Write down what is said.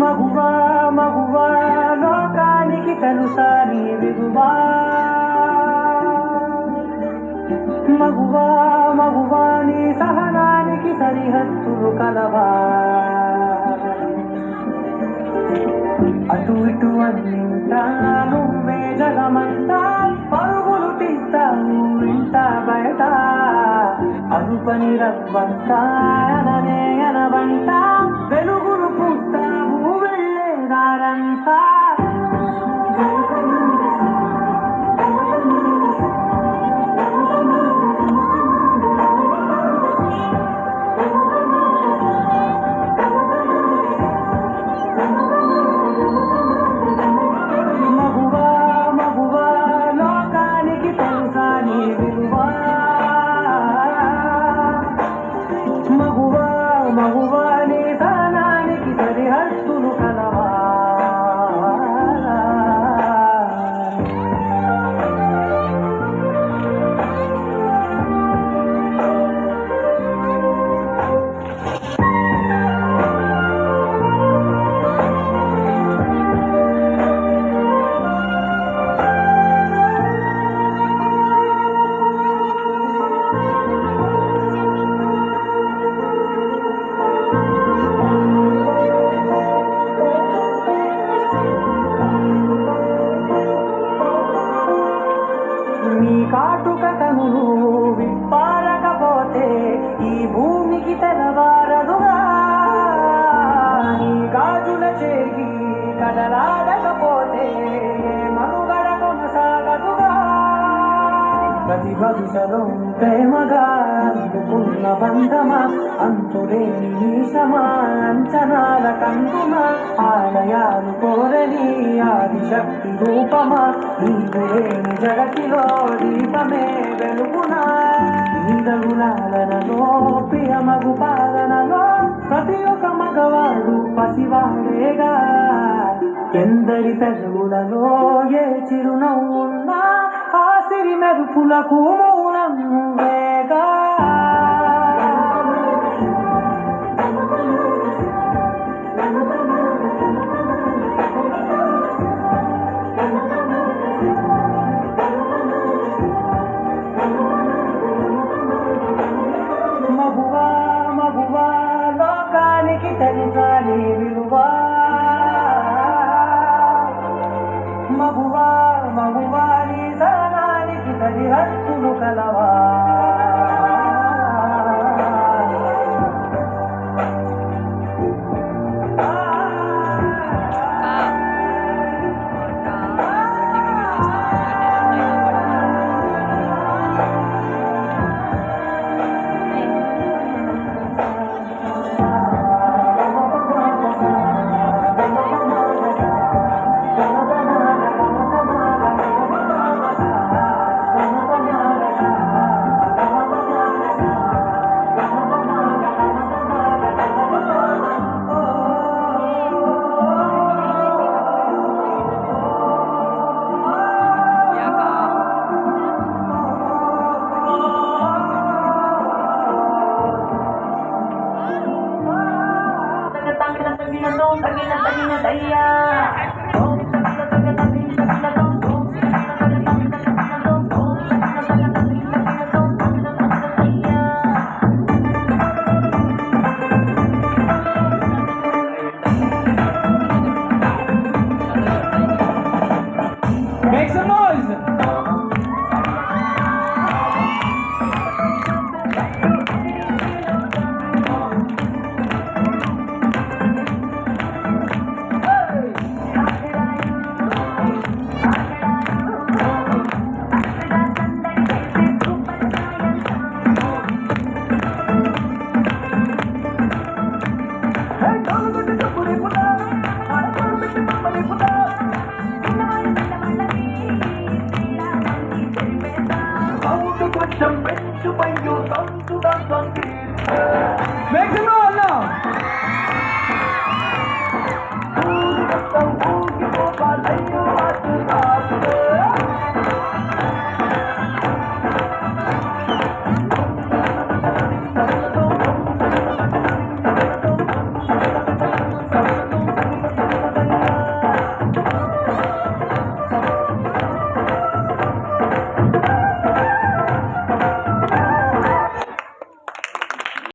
మగువా మగువా లోకానికి తెలుసా నీ విలువా మగువా మగువా నీ సహనానికి సరిహద్దులు కలవా అటు ఇటు అన్నింటా నువ్వే జలమంతా పరుగులు తీస్తావు ఇంట బయట అనుపని రవ్వంతా అననే అనవంట వెలుగులు పూస్తావు వెళ్ళేదారంతా మగువా నీ సహనానికి సరిహద్దులు కలవా నీ కాటుక కనులు విప్పారకపోతే ఈ భూమికి తెలవారదుగా నీ గాజుల చేయి కదలాడకపోతే మనుగడ కొనసాగదుగా ప్రతి భవిషలో ప్రేమగా అందుకున్న బంధమా అంతులేని నీశమా అంచనాల కందుమా ఆలయాలు కోరని ఆదిశక్తి రూపమా నీవేని జగతిలో దీపమే వెలుగునా నీదగులాలనలో ప్రియమగు పాలనలో ప్రతి ఒక్క మగవాడు పసివాడేగా ఎందరి పెదవులలో ఏ చిరునవ్వున్నా ఆ సిరి మెరుపులకు మౌనం నువ్వేగా మగువా మగువా లోకానికి తెలుసా నీ విలువా మగువా మగువా నీ సహనానికి సరిహద్దులు కలవా Make some noise! Make some noise now!